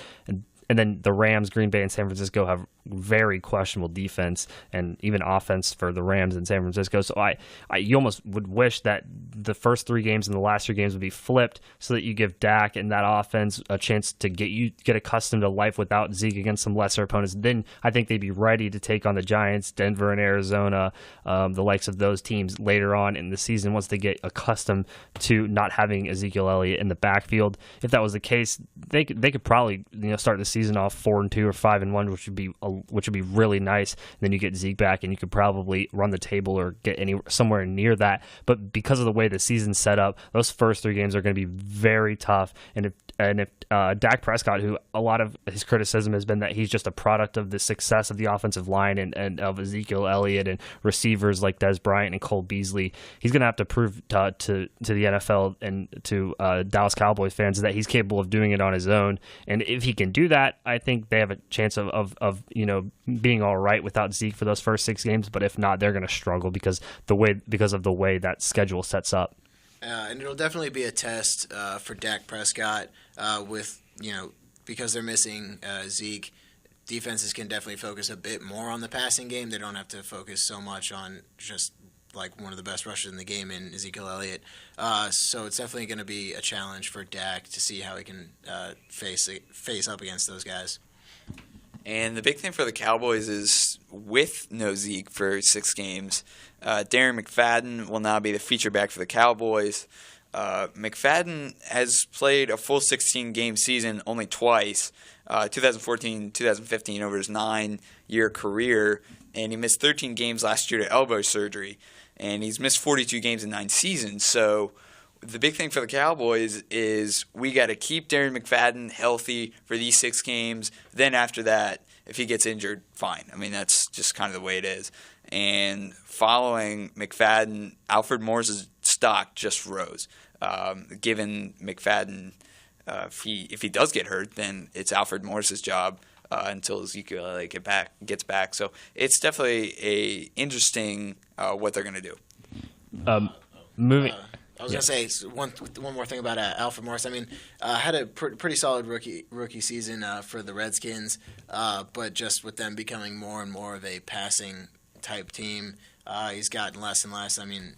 And then the Rams, Green Bay, and San Francisco have very questionable defense and even offense for the Rams in San Francisco. So you almost would wish that the first 3 games and the last 3 games would be flipped so that you give Dak and that offense a chance to get accustomed to life without Zeke against some lesser opponents. Then I think they'd be ready to take on the Giants, Denver, and Arizona, the likes of those teams later on in the season once they get accustomed to not having Ezekiel Elliott in the backfield. If that was the case, they could probably start the season off 4-2 or 5-1, which would be really nice. And then you get Zeke back, and you could probably run the table or get somewhere near that. But because of the way the season's set up, those first 3 games are going to be very tough. And if Dak Prescott, who a lot of his criticism has been that he's just a product of the success of the offensive line and of Ezekiel Elliott and receivers like Des Bryant and Cole Beasley, he's going to have to prove to the NFL and to Dallas Cowboys fans that he's capable of doing it on his own. And if he can do that, I think they have a chance of being all right without Zeke for those first 6 games. But if not, they're going to struggle because of the way that schedule sets up. And it'll definitely be a test for Dak Prescott because they're missing Zeke. Defenses can definitely focus a bit more on the passing game. They don't have to focus so much on just like one of the best rushers in the game in Ezekiel Elliott. So it's definitely going to be a challenge for Dak to see how he can face up against those guys. And the big thing for the Cowboys is with no Zeke for 6 games, Darren McFadden will now be the feature back for the Cowboys. McFadden has played a full 16-game season only twice, 2014, 2015 over his 9-year career, and he missed 13 games last year to elbow surgery, and he's missed 42 games in 9 seasons. So the big thing for the Cowboys is we got to keep Darren McFadden healthy for these 6 games. Then after that, if he gets injured, fine. I mean, that's just kind of the way it is. And following McFadden, Alfred Morris's stock just rose. Given McFadden, if he does get hurt, then it's Alfred Morris's job until Ezekiel Elliott gets back. So it's definitely interesting what they're going to do. Moving. I was going to say one more thing about Alfred Morris. I mean, had a pretty solid rookie season for the Redskins, but just with them becoming more and more of a passing type team, he's gotten less and less. I mean,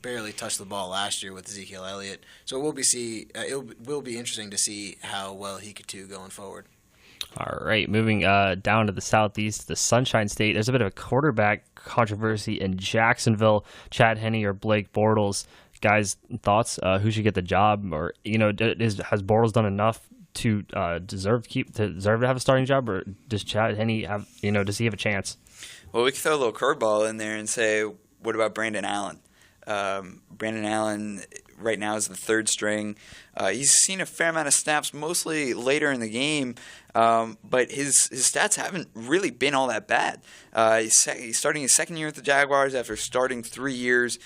barely touched the ball last year with Ezekiel Elliott. So it will be interesting to see how well he could do going forward. All right, moving down to the southeast, the Sunshine State. There's a bit of a quarterback controversy in Jacksonville. Chad Henne or Blake Bortles. Guys, thoughts? Who should get the job? Or has Bortles done enough to deserve to have a starting job, or does Chad Henne have does he have a chance? Well, we could throw a little curveball in there and say, what about Brandon Allen? Brandon Allen right now as the third string. He's seen a fair amount of snaps, mostly later in the game, but his stats haven't really been all that bad. He's starting his second year with the Jaguars after starting 3 years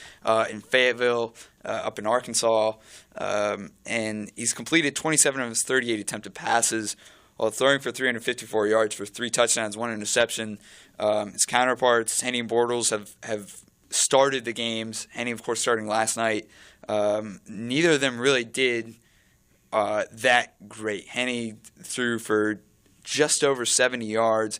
in Fayetteville, up in Arkansas, and he's completed 27 of his 38 attempted passes, while throwing for 354 yards for 3 touchdowns, 1 interception. His counterparts, Henny and Bortles, have started the games. Henny, of course, starting last night. Neither of them really did that great. Henny threw for just over 70 yards,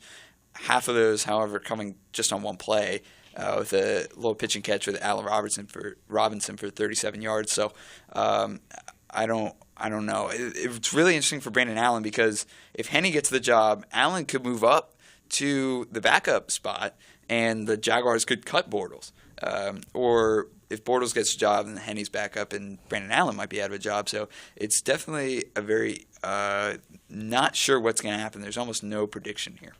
half of those, however, coming just on one play, with a little pitch and catch with Allen Robinson for 37 yards. So I don't know. It's really interesting for Brandon Allen, because if Henny gets the job, Allen could move up to the backup spot, and the Jaguars could cut Bortles. Or if Bortles gets a job, then Henny's back up, and Brandon Allen might be out of a job. So it's definitely a very not sure what's going to happen. There's almost no prediction here.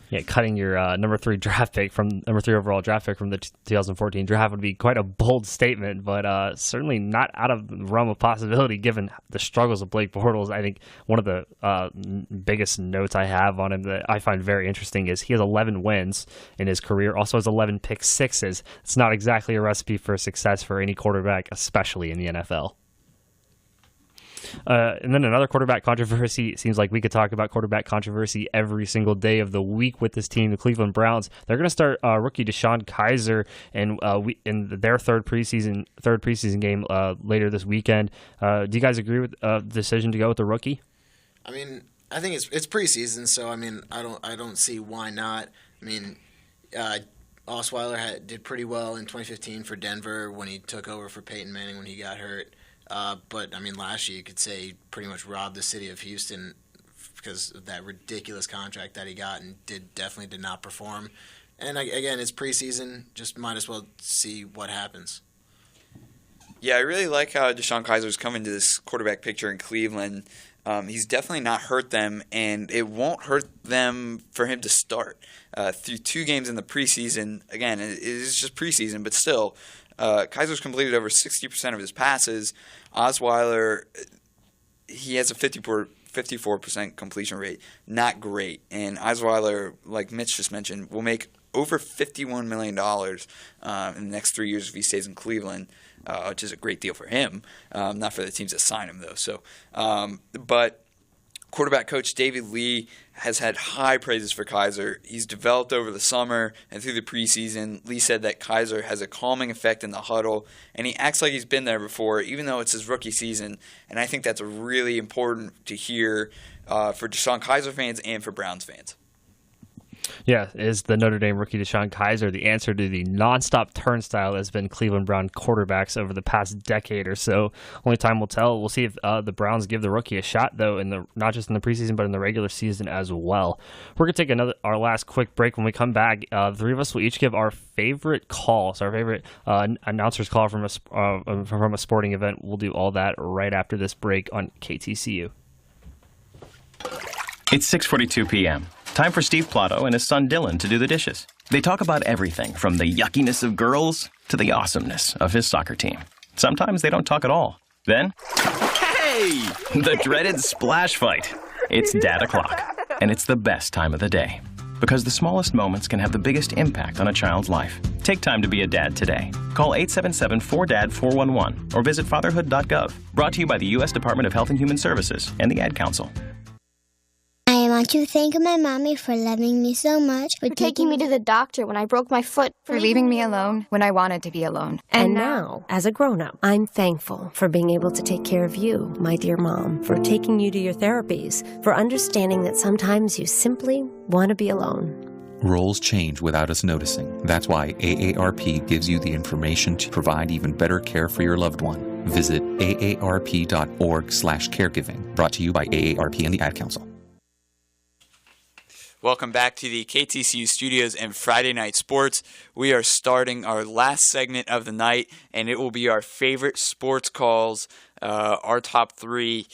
Yeah, cutting your number 3 overall draft pick from the 2014 draft would be quite a bold statement, but certainly not out of the realm of possibility given the struggles of Blake Bortles. I think one of the biggest notes I have on him that I find very interesting is he has 11 wins in his career, also has 11 pick sixes. It's not exactly a recipe for success for any quarterback, especially in the NFL. And then another quarterback controversy. It seems like we could talk about quarterback controversy every single day of the week with this team, the Cleveland Browns. They're going to start rookie DeShone Kizer in their third preseason game later this weekend. Do you guys agree with the decision to go with the rookie? I mean, I think it's preseason, so I mean, I don't see why not. I mean, Osweiler did pretty well in 2015 for Denver when he took over for Peyton Manning when he got hurt. But, I mean, last year you could say he pretty much robbed the city of Houston because of that ridiculous contract that he got and definitely did not perform. And, again, it's preseason. Just might as well see what happens. Yeah, I really like how DeShone Kizer's come into this quarterback picture in Cleveland. He's definitely not hurt them, and it won't hurt them for him to start. Through 2 games in the preseason, again, it is just preseason, but still, Kizer's completed over 60% of his passes. Osweiler, he has a 54% completion rate. Not great. And Osweiler, like Mitch just mentioned, will make over $51 million in the next 3 years if he stays in Cleveland, which is a great deal for him. Not for the teams that sign him, though. So, but quarterback coach David Lee has had high praises for Kizer. He's developed over the summer and through the preseason. Lee said that Kizer has a calming effect in the huddle, and he acts like he's been there before, even though it's his rookie season. And I think that's really important to hear for DeShone Kizer fans and for Browns fans. Yeah, is the Notre Dame rookie DeShone Kizer the answer to the nonstop turnstile that's been Cleveland Brown quarterbacks over the past decade or so? Only time will tell. We'll see if the Browns give the rookie a shot, though, not just in the preseason, but in the regular season as well. We're going to take our last quick break. When we come back, the 3 of us will each give our favorite calls, our favorite announcer's call from a sporting event. We'll do all that right after this break on KTCU. It's 6:42 p.m. Time for Steve Plotto and his son Dylan to do the dishes. They talk about everything from the yuckiness of girls to the awesomeness of his soccer team. Sometimes they don't talk at all. Then, hey! The dreaded splash fight. It's Dad o'clock, and it's the best time of the day. Because the smallest moments can have the biggest impact on a child's life. Take time to be a dad today. Call 877-4DAD-411 or visit fatherhood.gov. Brought to you by the U.S. Department of Health and Human Services and the Ad Council. I want to thank my mommy for loving me so much, for taking me to the doctor when I broke my foot, for leaving me alone when I wanted to be alone. And now, as a grown-up, I'm thankful for being able to take care of you, my dear mom, for taking you to your therapies, for understanding that sometimes you simply want to be alone. Roles change without us noticing. That's why AARP gives you the information to provide even better care for your loved one. Visit aarp.org/caregiving. Brought to you by AARP and the Ad Council. Welcome back to the KTCU studios and Friday Night Sports. We are starting our last segment of the night, and it will be our favorite sports calls, our top 3.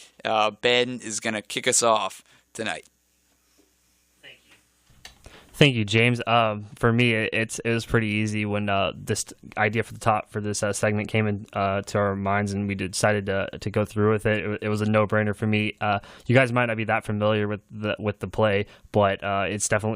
Ben is going to kick us off tonight. Thank you, James. For me, it was pretty easy when this idea for this segment came in to our minds, and we decided to go through with it. It was a no-brainer for me. You guys might not be that familiar with the play, but it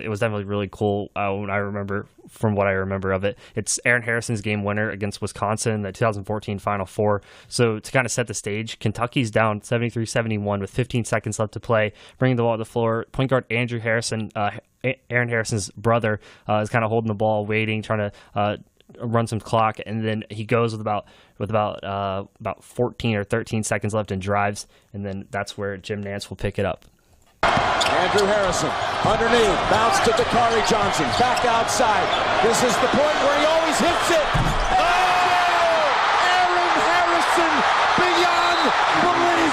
was definitely really cool when from what I remember of it. It's Aaron Harrison's game winner against Wisconsin in the 2014 Final Four. So to kind of set the stage, Kentucky's down 73-71 with 15 seconds left to play, bringing the ball to the floor. Point guard Andrew Harrison, Aaron Harrison's brother, is kind of holding the ball, waiting, trying to run some clock, and then he goes with about 14 or 13 seconds left and drives, and then that's where Jim Nantz will pick it up. Andrew Harrison underneath, bounce to Kyrie Johnson, back outside. This is the point where he always hits it. Oh! Aaron Harrison beyond belief.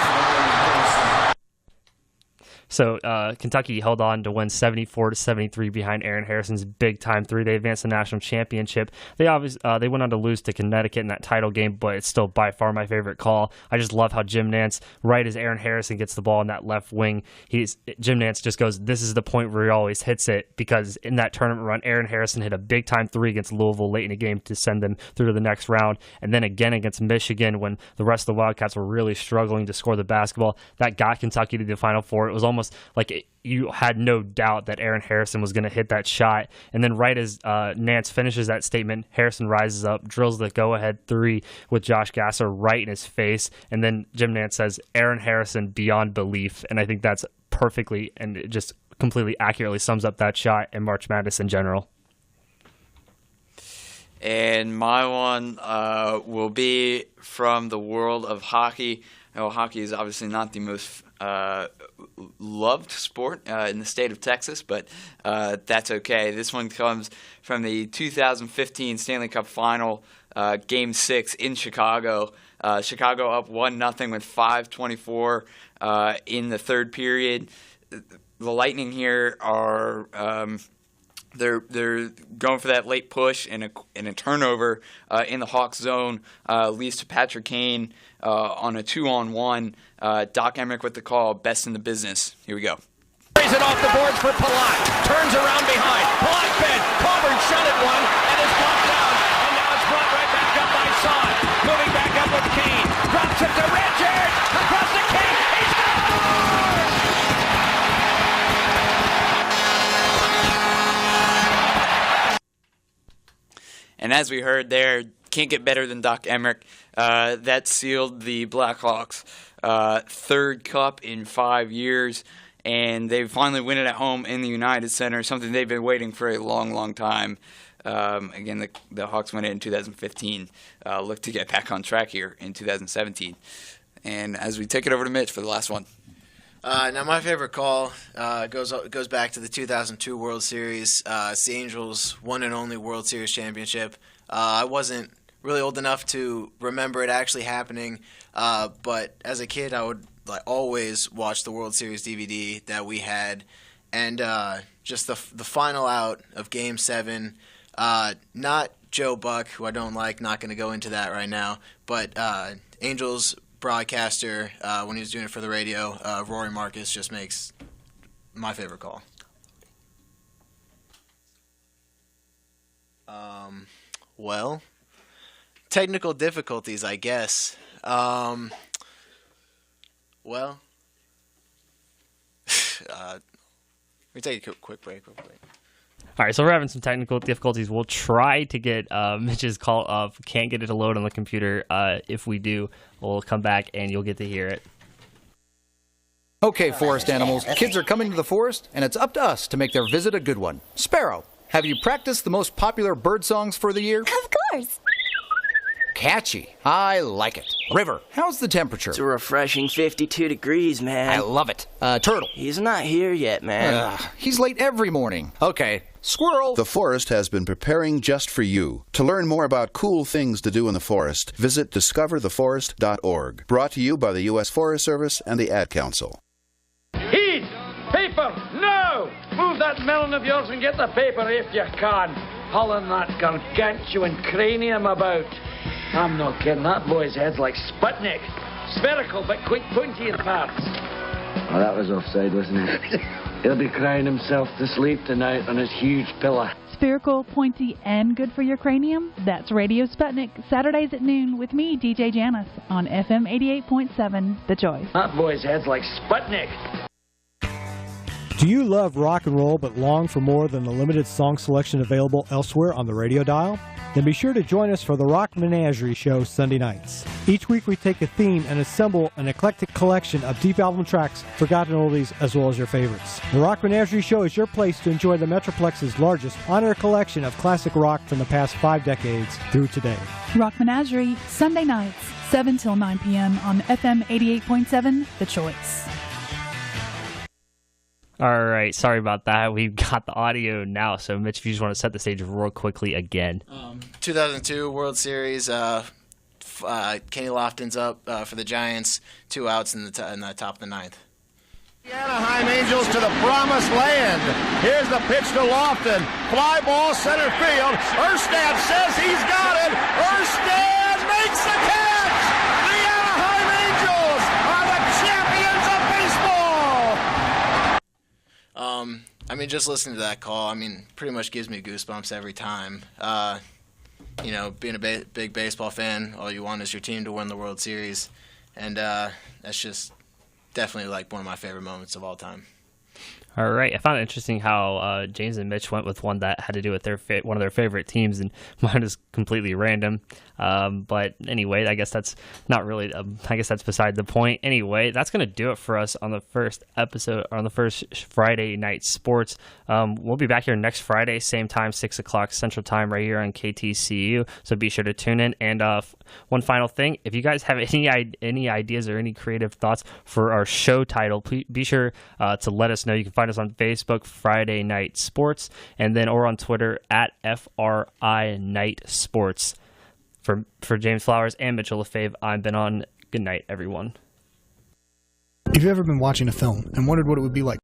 So Kentucky held on to win 74-73 behind Aaron Harrison's big-time three. They advanced the national championship. They went on to lose to Connecticut in that title game, but it's still by far my favorite call. I just love how Jim Nantz, right as Aaron Harrison gets the ball in that left wing, Jim Nantz just goes, this is the point where he always hits it, because in that tournament run, Aaron Harrison hit a big-time three against Louisville late in the game to send them through to the next round, and then again against Michigan when the rest of the Wildcats were really struggling to score the basketball. That got Kentucky to the Final Four. It was almost like you had no doubt that Aaron Harrison was going to hit that shot. And then right as Nantz finishes that statement, Harrison rises up, drills the go-ahead three with Josh Gasser right in his face. And then Jim Nantz says, Aaron Harrison beyond belief. And I think that's perfectly and it just completely accurately sums up that shot and March Madness in general. And my one will be from the world of hockey. Hockey is obviously not the most loved sport in the state of Texas, but that's okay. This one comes from the 2015 Stanley Cup Final, Game 6 in Chicago. Chicago up 1-0 with 5:24 in the third period. The Lightning here are they're going for that late push, and a turnover in the Hawks zone leads to Patrick Kane on a 2-on-1. Doc Emmerich with the call, best in the business. Here we go. Raise it off the boards for Palat. Turns around behind. Palat bent. Coburn shot at one and is blocked down. And now it's brought right back up by Son. Moving back up with Kane. Drops it to Richard. Across the Kane. He scores! And as we heard there, can't get better than Doc Emmerich. That sealed the Blackhawks' third cup in 5 years, and they finally win it at home in the United Center, something they've been waiting for a long, long time. Again, the Hawks won it in 2015. Look to get back on track here in 2017. And as we take it over to Mitch for the last one. Now, my favorite call goes back to the 2002 World Series. It's the Angels' one and only World Series championship. I wasn't really old enough to remember it actually happening, but as a kid, I would always watch the World Series DVD that we had, and just the final out of Game 7. Not Joe Buck, who I don't like. Not going to go into that right now, but Angels broadcaster, when he was doing it for the radio, Rory Marcus, just makes my favorite call. Well, technical difficulties, I guess. Well, we take a quick break. All right, so we're having some technical difficulties. We'll try to get Mitch's call up. Can't get it to load on the computer. If we do, we'll come back and you'll get to hear it. Okay, forest animals, kids are coming to the forest, and it's up to us to make their visit a good one. Sparrow, have you practiced the most popular bird songs for the year? Of course. Catchy. I like it. River, how's the temperature? It's a refreshing 52 degrees, man. I love it. Turtle. He's not here yet, man. He's late every morning. Okay. Squirrel. The forest has been preparing just for you. To learn more about cool things to do in the forest, visit discovertheforest.org. Brought to you by the U.S. Forest Service and the Ad Council. Heat! Paper! No! Move that melon of yours and get the paper if you can. Hauling that gargantuan cranium about. I'm not kidding, that boy's head's like Sputnik. Spherical, but quite pointy in parts. Oh, that was offside, wasn't it? He'll be crying himself to sleep tonight on his huge pillow. Spherical, pointy, and good for your cranium? That's Radio Sputnik, Saturdays at noon with me, DJ Janice, on FM 88.7, The Choice. Hot boy's head's like Sputnik. Do you love rock and roll but long for more than the limited song selection available elsewhere on the radio dial? Then be sure to join us for the Rock Menagerie Show Sunday nights. Each week we take a theme and assemble an eclectic collection of deep album tracks, forgotten oldies, as well as your favorites. The Rock Menagerie Show is your place to enjoy the Metroplex's largest on-air collection of classic rock from the past 5 decades through today. Rock Menagerie, Sunday nights, 7 till 9 p.m. on FM 88.7, The Choice. All right, sorry about that. We've got the audio now. So, Mitch, if you just want to set the stage real quickly again. 2002 World Series. Kenny Lofton's up for the Giants. 2 outs in the top of the 9th. The Anaheim Angels to the promised land. Here's the pitch to Lofton. Fly ball center field. Erstad says he's got it. Erstad makes the catch. The Anaheim Angels are the champions of baseball. I mean, just listening to that call, I mean, pretty much gives me goosebumps every time. You know, being a big baseball fan, all you want is your team to win the World Series, and that's just definitely like one of my favorite moments of all time. All right, I found it interesting how James and Mitch went with one that had to do with one of their favorite teams, and mine is completely random. But anyway, I guess that's not really. I guess that's beside the point. Anyway, that's going to do it for us on the first episode, on the first Friday night sports. We'll be back here next Friday, same time, 6 o'clock Central Time, right here on KTCU. So be sure to tune in. And one final thing, if you guys have any ideas or any creative thoughts for our show title, please be sure to let us know. You can find us on Facebook, Friday Night Sports, and then or on Twitter at FRI Night Sports. For James Flowers and Mitchell Lefebvre, I'm Ben on. Good night, everyone. If you've ever been watching a film and wondered what it would be like